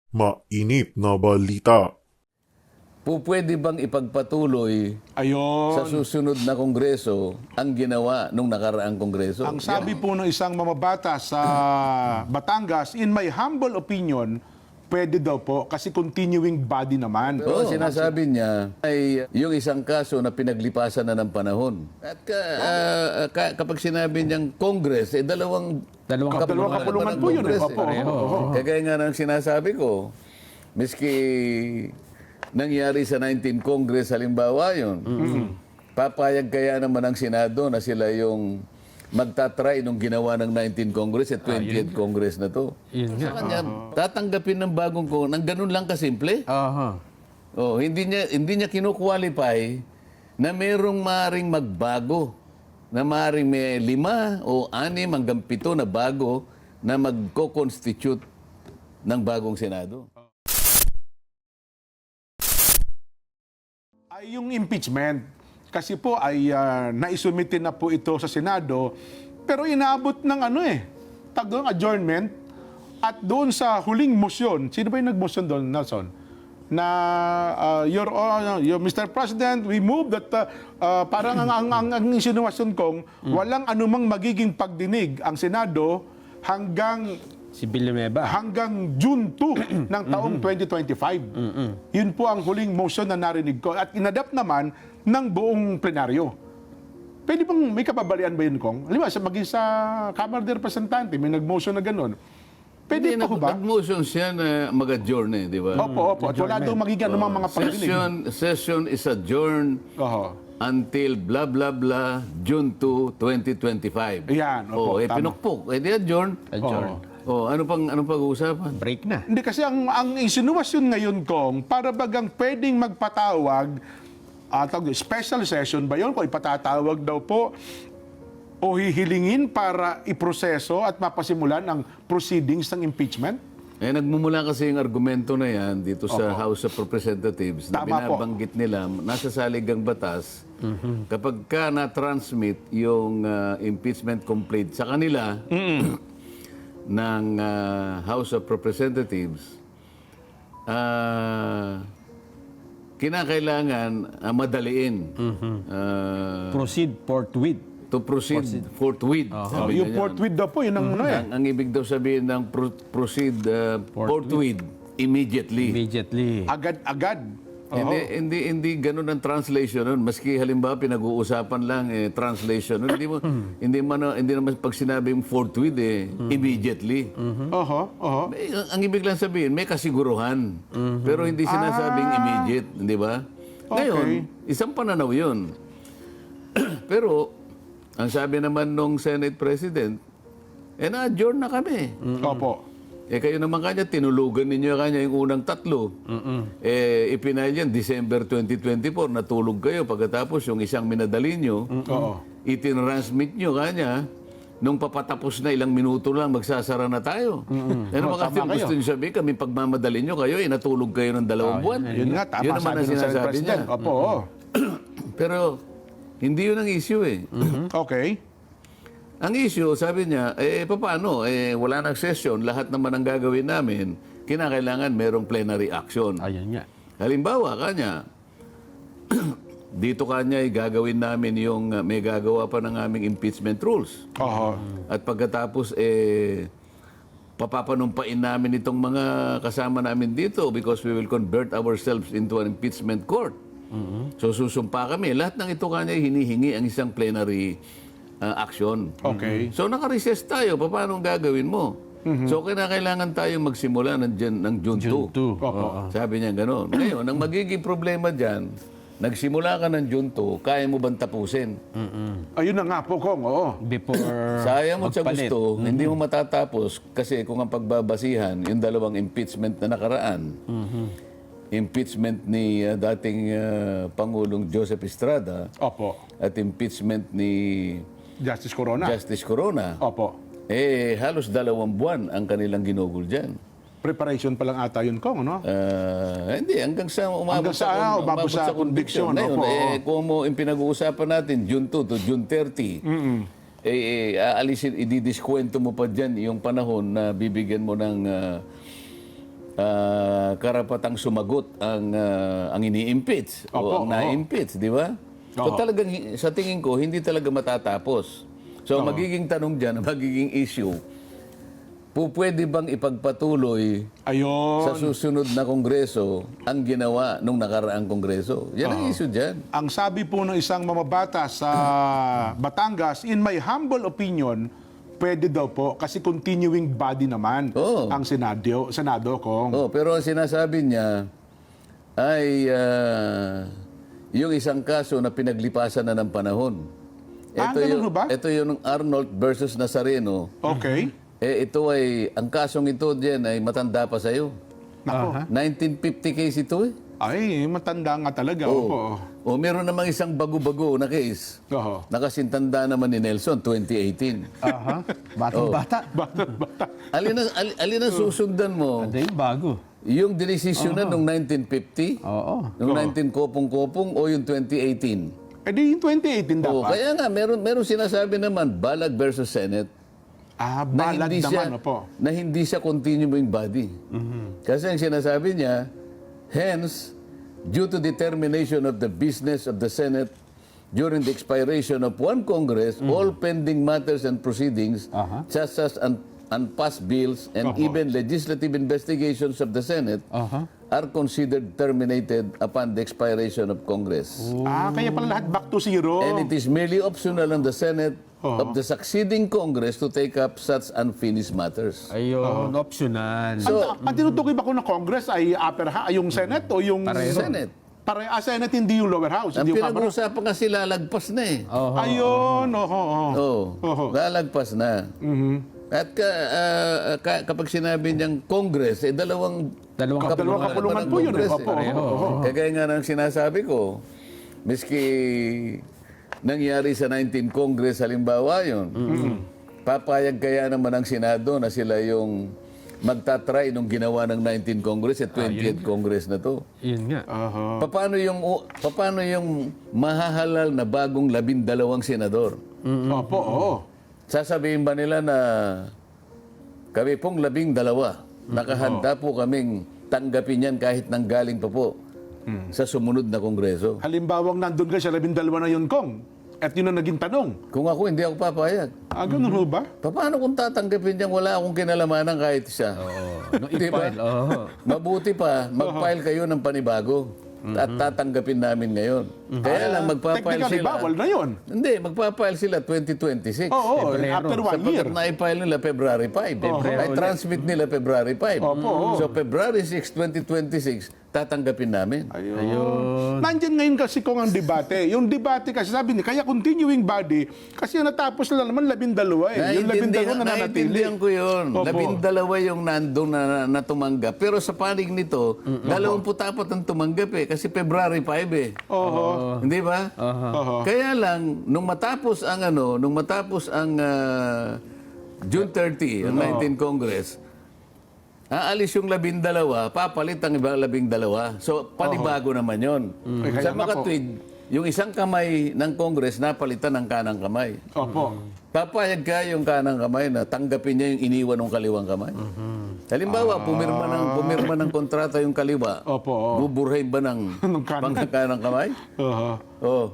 Mainit na balita. Pwede bang ipagpatuloy sa Ayun. susunod na kongreso ang ginawa nung nakaraang kongreso? Ang sabi po ng isang mamabata sa Batangas, in my humble opinion, pwede daw po kasi continuing body naman. Pero ang sinasabi niya ay yung isang kaso na pinaglipasan na ng panahon. At kapag sinabi niyang Congress, dalawang Kapulungan po yun. Opo. Kagaya nga ng sinasabi ko, miski nangyari sa 19 Congress, halimbawa yun, papayag kaya naman ang Senado na sila yung magtatry nung ginawa ng 19 Congress at 20th Congress na to. Sa kanya, tatanggapin ng bagong ko, nang ganun lang kasimple. Oh, hindi niya kino-qualify na merong maring magbago, na maring may 5 o 6 hanggang 7 na bago na magko-constitute ng bagong Senado. Ay yung impeachment, kasi po ay naisumitin na po ito sa Senado, pero inaabot ng adjournment, at doon sa huling motion, sino ba yung nag-motion doon, Nelson? Na your Mr. President, we move that parang ang insinuasyon kong walang anumang magiging pagdinig ang Senado hanggang Si Villanueva. hanggang June 2 ng taong 2025. Yun po ang huling motion na narinig ko. At inadapt naman ng buong plenaryo. Pwede bang may kapabalian ba yun, Kong? Halimbawa, maging sa Kamara de Representante, may nag-motion na gano'n. Pwede Hindi, po ba? nag-motion siya na mag-adjourn di ba? Opo. At wala daw magiging anumang mga pagdinig. Session is adjourned Oho. until blah blah blah June 2, 2025. Ayan, opo, tama. Pinukpok. Di adjourn. Adjourn. Ano pang pag-uusapan? Break na. Hindi kasi ang insinuasyon ngayon, Kong, para bagang pwedeng magpatawag, special session ba yun? Kung ipatatawag daw po, o hihilingin para iproseso at mapasimulan ang proceedings ng impeachment? Nagmumula kasi yung argumento na yan dito sa House of Representatives na Tama po. binabanggit nila, nasa saligang batas, kapag ka na-transmit yung impeachment complaint sa kanila ng House of Representatives, kinakailangan madaliin. Proceed forthwith. To proceed forthwith. Sabi Yung niya. forthwith daw po, yun ang Ang ibig daw sabihin ng proceed forthwith, immediately. Immediately. agad-agad. Oo. Hindi ganun ang translation nun. Maski halimbawa pinag-uusapan lang translation nun. Hindi naman pag sinabing forthwith immediately. Oho. Ang ibig lang sabihin may kasiguruhan. Pero hindi sinasabing immediate, di ba? Ngayon, isang pananaw 'yun. Pero ang sabi naman nung Senate President, na-adjourn na kami. Opo. Kayo naman kanya, tinulugan ninyo kanya yung unang 3. Ipinahal yan, December 2024, natulog kayo. Pagkatapos, yung isang minadali nyo, itinransmit nyo kanya, nung papatapos na ilang minuto lang, magsasara na tayo. Ano mga tama gusto nyo sabihin, kami pagmamadali nyo kayo, natulog kayo ng 2 buwan. Yun nga, tama Yun naman sabi ang ng Senate sinasabi President. niya. Opo. Pero, hindi yun ang issue Okay. Ang issue, sabi niya, paano? Wala nang session, lahat naman ang gagawin namin, kinakailangan merong plenary action. Ayun nga. Halimbawa, kanya, dito kanya gagawin namin yung may gagawa pa ng aming impeachment rules. Oho. At pagkatapos, papapanumpain namin itong mga kasama namin dito because we will convert ourselves into an impeachment court. So susumpa kami. Lahat ng ito kanya hinihingi ang isang plenary action. Okay. So naka-recess tayo. Paano ang gagawin mo? So kailangan tayong magsimula ng June 2. Opo. Sabi niya gano'n. Ngayon, ang magiging problema dyan, nagsimula ka ng June 2, kaya mo bang tapusin? Ayun na nga po, Kong. Oo. Before Sayang mo sa magpalit. gusto, hindi mo matatapos kasi kung ang pagbabasihan, yung 2 impeachment na nakaraan, impeachment ni dating Pangulong Joseph Estrada Opo. at impeachment ni Justice Corona. Justice Corona, Opo. halos 2 buwan ang kanilang ginugol dyan. Preparation pa lang ata yun, Kong, no? Hindi, hanggang sa umabot Umabot sa conviction. Ngayon, Opo. kung yung pinag-uusapan natin, June 2 to June 30, aalisin, ididiskwento mo pa dyan yung panahon na bibigyan mo ng karapatang sumagot ang ini-impeach Opo, o ang na-impeach, di ba? So Oo. talagang sa tingin ko hindi talaga matatapos. So magiging tanong diyan, magiging issue. Pwede bang ipagpatuloy Ayun. sa susunod na kongreso ang ginawa nung nakaraang kongreso? Yan ang issue diyan. Ang sabi po ng isang mamabata sa Batangas, in my humble opinion, pwede daw po kasi continuing body naman Oo. ang Senado kung Oh, pero ang sinasabi niya ay yung isang kaso na pinaglipasan na ng panahon. ganun ho ba? Ito yung Arnold versus Nazareno. okay. Ito ay, ang kasong ito diyan ay matanda pa sa'yo. Nako. 1950 case ito eh. Ay, matanda nga talaga. Opo. O meron namang isang bago-bago na case. Oo. Nakasintanda naman ni Nelson, 2018. Aha. Batang-bata. Bata. Alin ang susundan mo? Ano yung bago? Yung decision na nung 1950? Oo. Yung 19 kopong-kopong o yung 2018? Eh di yung 2018 Oo, dapat. kaya nga, meron sinasabi naman, Balag versus Senate, Balag naman, opo. na hindi siya continuing body. Kasi ang sinasabi niya, hence, due to determination of the business of the Senate during the expiration of one Congress, all pending matters and proceedings, such as unpassed bills and even legislative investigations of the Senate, are considered terminated upon the expiration of Congress. Kaya pala lahat back to zero. And it is merely optional on the Senate of the succeeding Congress to take up such unfinished matters. Ayun, optional. Ang tinutukoy ba ko ng Congress ay yung Senate o yung Senate. Senate, hindi yung lower house. Ang Hindi yung upper house. pinag-uusapan kasi lalagpas na eh. Ayun, Lalagpas na. At kapag sinabi niyang Congress, dalawang Dalawang kapulungan po yun. Congress, Opo. Kagaya nga ng sinasabi ko, miski nangyari sa 19 Congress, halimbawa yun, papayag kaya naman ang Senado na sila yung magtatry nung ginawa ng 19 Congress at 20th Congress na to. Yun nga. Paano yung mahahalal na bagong 12 senador? Opo, oo. Sasabihin ba nila na kami pong 12, nakahanda po kaming tanggapin yan kahit nanggaling pa po sa sumunod na kongreso? Halimbawang nandun ka sa 12 na yun, Kong. At yun ang naging tanong. Kung ako, hindi ako papayag. Ganun ho ba? Paano kung tatanggapin niyan wala akong kinalamanan kahit siya? No, Di ba? i-file. Oo. Mabuti pa, mag-file kayo ng panibago at tatanggapin namin ngayon. Kaya lang, magpa-file Technically, sila. bawal na yun. Hindi, magpa-file sila 2026. Oo, Pebrero. after 1 year. Sapagkat na-file nila February 5. Ay transmit nila February 5. Opo. So February 6, 2026, tatanggapin namin. Ayun. Nandyan ngayon kasi kung ang debate. Yung debate kasi sabi niya, kaya continuing body, kasi natapos na naman 12 eh. Yung 12 na nanatili. Naiintindihan ko yun. Opo. 12 yung nandun na tumanggap. Pero sa panig nito, 24 ang tumanggap eh. Kasi February 5 eh. Oho. Hindi ba? Oho. Kaya lang, nung matapos ang June 30, ang 19 Congress, aalis yung 12, papalit ang ibang 12. So, panibago naman yon. Kaya Sa nga po. makatwid, yung isang kamay ng Congress napalitan ng kanang kamay. Opo. Papayag ka yung kanang kamay na tanggapin niya yung iniwan ng kaliwang kamay. Halimbawa, pumirma ng kontrata yung kaliwa. Opo. Buburhain ba ng Ng kanang- kanang kamay? Oho. Oo.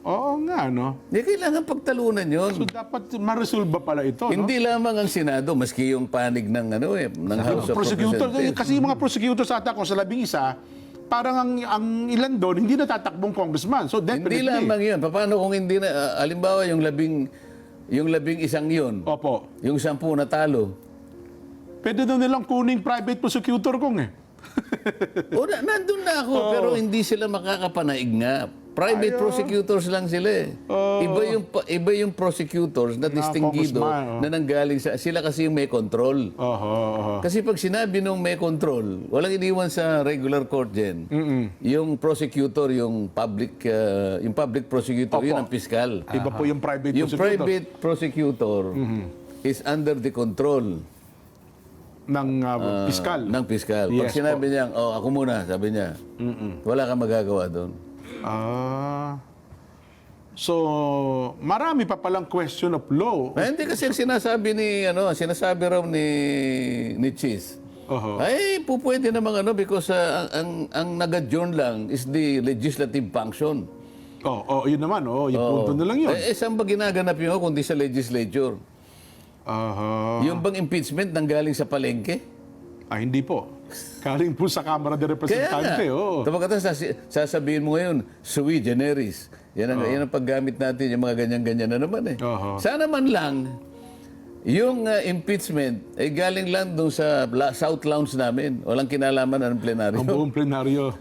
Oo nga, no? Hindi kailangan pagtalunan yun. So, dapat ma-resolve pala ito, no? Hindi lamang ang Senado, maski yung panig ng ng House of Prosecutor, Representatives. kasi yung mga prosecutors ata ko sa 11, parang ang ilan doon, hindi natatakbong congressman. So, definitely. Hindi lamang yun. Paano kung hindi na, halimbawa yung 11 yun, Opo. yung 10 natalo. Pwede daw nilang kuning private prosecutor kong eh. Nandun na ako, pero hindi sila makakapanaig nga. Private prosecutors lang sila eh. Iba yung prosecutors na distinguido congressman, na nanggaling sa... Sila kasi yung may control. Oho. Kasi pag sinabi nung may control, walang iniwan sa regular court din. Yung prosecutor, yung public prosecutor, yun ang piskal. Iba po yung private Yung prosecutor. private prosecutor is under the control Ng piskal. ng piskal. Pag Yes sinabi niya, ako muna, sabi niya, wala kang magagawa doon. So, marami pa palang question of law. Hindi kasi ang sinasabi raw ni Cheese, Oho. Ay, pwede namang because ang nag-adjourn lang is the legislative function. Yun naman, yung punto na lang yun. Saan ba ginaganap yun kundi sa legislature? Aha. Yung bang impeachment nanggaling sa palengke? Hindi po. Galing po sa Kamara de Kaya nga. Representante, Tapos sasabihin mo ngayon, sui generis. Yan ang paggamit natin, yung mga ganyan-ganyan na naman eh. Oho. Sana man lang, yung impeachment ay galing lang doon sa South Lounge namin. Walang kinalaman ng plenaryo. Ang buong plenaryo.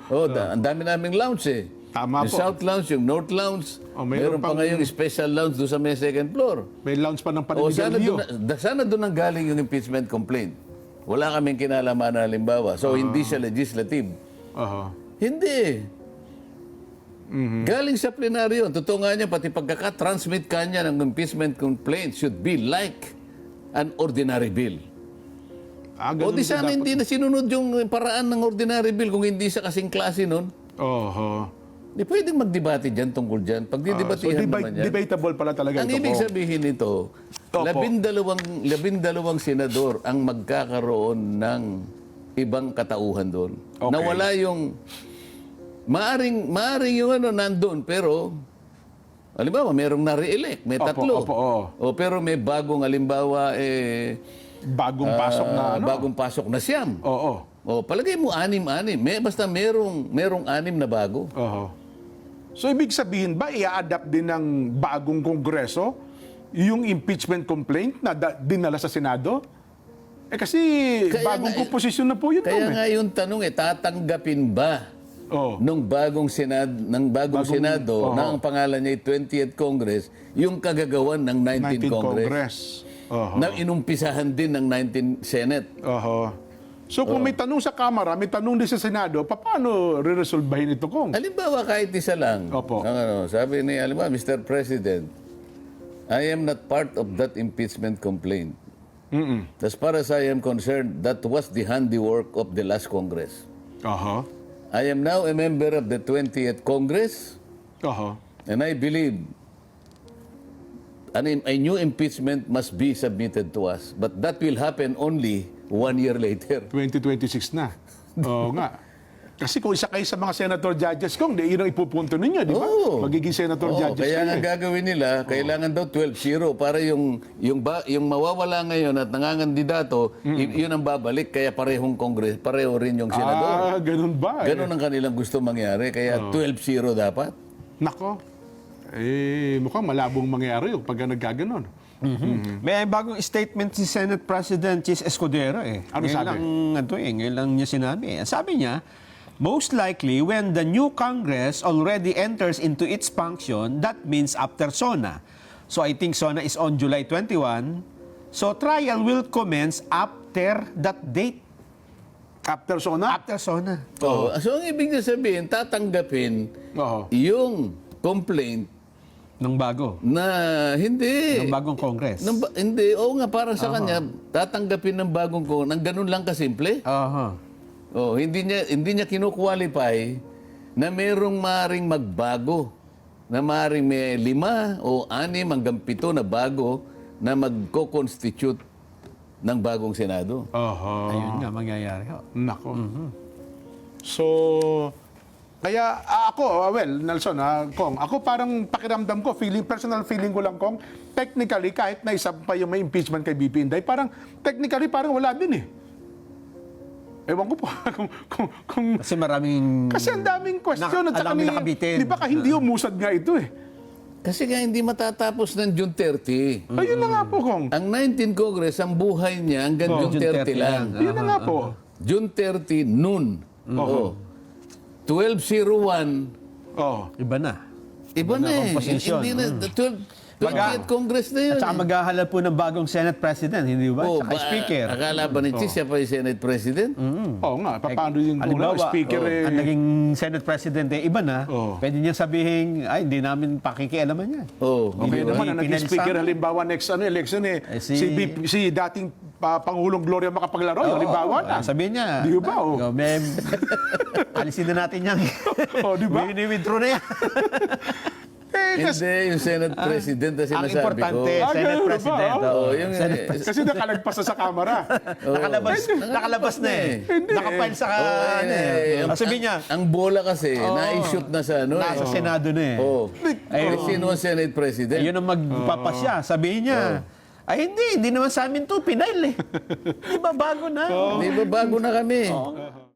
Ang dami naming lounge eh. Tama yung po. South Lounge, yung North Lounge. Meron Meron pa pang- ngayong special lounge doon sa may second floor. May lounge pa ng Sana paninigarilyo. sana doon ang galing yung impeachment complaint. Wala kaming kinalaman na halimbawa. So, hindi siya legislative. Aha. Hindi. Galing sa plenaryo. Totoo nga niya, pati pagkaka-transmit ka niya ng impeachment complaint should be like an ordinary bill. O Ganun di po sana dapat. hindi na sinunod yung paraan ng ordinary bill kung hindi sa kasing klase nun. Oho. Di pwedeng magdebate dyan tungkol dyan. Pag didebatihan naman yan. Debatable pala talaga Ang ito ibig po. sabihin nito, Opo. 12 senador ang magkakaroon ng ibang katauhan doon. Okay. Nawala yung maaring yung nandun, pero halimbawa merong na-re-elect, may Opo, tatlo. opo, oo. Pero may bagong halimbawa Bagong pasok na bagong pasok na siyam. Oo. Palagay mo anim-anim. Basta merong anim na bago. Oho. So, ibig sabihin ba, i-adapt din ng bagong kongreso yung impeachment complaint na dinala sa Senado? Kasi Kaya bagong nga, komposisyon na po yun. Kaya Tom, nga yung tanong tatanggapin ba Oh. nung bagong Senado, na ang pangalan niya ay 20th Congress, yung kagagawan ng 19th 19th Congress, Congress. Oho. na inumpisahan din ng 19th Senate. Oho. So, kung may tanong sa Kamara, may tanong din sa Senado, paano re-resolbahin ito, Kong? Halimbawa, kahit isa lang. Opo. Sabi ni, halimbawa, Mr. President, I am not part of that impeachment complaint. As far as I am concerned, that was the handiwork of the last Congress. Oho. I am now a member of the 20th Congress, Oho. and I believe a new impeachment must be submitted to us. But that will happen only 1 year later. 2026 na. Oo nga. Kasi kung isa kayo sa mga senator judges, Kong, yun ang ipupunto ninyo, di ba? Oo. Magiging senator judges Kaya kayo. nga gagawin nila, kailangan daw 12-0 para yung mawawala ngayon at nangangandidato, yun ang babalik. Kaya parehong Congress, pareho rin yung senador. Ganun ba? Ganun ang kanilang gusto mangyari. Kaya 12-0 dapat. Nako. Mukhang malabong mangyari yung pag nagkaganon. May bagong statement si Senate President Chis Escudero eh. Ano ngayon sabi? Ngayon lang niya sinabi. Sabi niya, most likely when the new Congress already enters into its function, that means after SONA. So I think SONA is on July 21. So trial will commence after that date. After SONA? After SONA. So ang ibig niya sabihin, tatanggapin Oo. yung complaint Ng bago. na hindi. Ng bagong Congress. Hindi. Oo nga, parang sa kanya, tatanggapin ng bagong ng ganun lang kasimple. Aha. Hindi niya kinu-qualify na merong maring magbago. Na maring may 5 o 6 hanggang 7 na bago na magko-constitute ng bagong Senado. Oho. Ayun nga, mangyayari. Nako. So, kaya ako, Nelson, Kong, ako parang pakiramdam ko, personal feeling ko lang, Kong, technically, kahit na isa pa yung may impeachment kay BP Inday, parang technically, parang wala din eh. Ewan ko po kung Kasi maraming... kasi ang daming question at saka alam nakabitin. di ba hindi umusad nga ito eh. Kasi nga hindi matatapos ng June 30. Ayun na nga po, Kong. Ang 19th Congress, ang buhay niya hanggang June 30 lang. Yun na nga po. June 30, noon. Oo. 12:01. Oh. Iba na. Iba na eh. composition. Hindi na, 20th Congress na yun. At saka maghahalal po ng bagong Senate President, hindi ba? Oh, Saka Speaker. Akala ba ni Chis, siya pa yung Senate President? Oo nga, paano yung Halimbawa, speaker eh. ang naging Senate President eh, iba na. Oh. Pwede niya sabihin, ay, hindi namin pakikialaman yan. Oh, Okay Hindi naman, ang naging pinalisan. speaker halimbawa next election eh, si- si dating Pangulong Gloria Macapaglaro, halimbawa na. Sabihin niya. Di ba, oh? Alisin na natin yan. Oh, di ba? Withdraw na yan. Hindi, yung Senate President na Ang sinasabi ko. importante, Senate ganun ba? President. Oo, yung Kasi nakalagpas na sa kamera. Nakalabas na eh. Nakapile sa sabi niya, ang bola kasi, na-shoot na sa ano nasa Senado na eh. Oh. Sino ang Senate President? Ayun ang magpapasya. Sabihin niya, ay hindi naman sa amin to, pinail eh. Di ba bago na? Di ba bago na kami?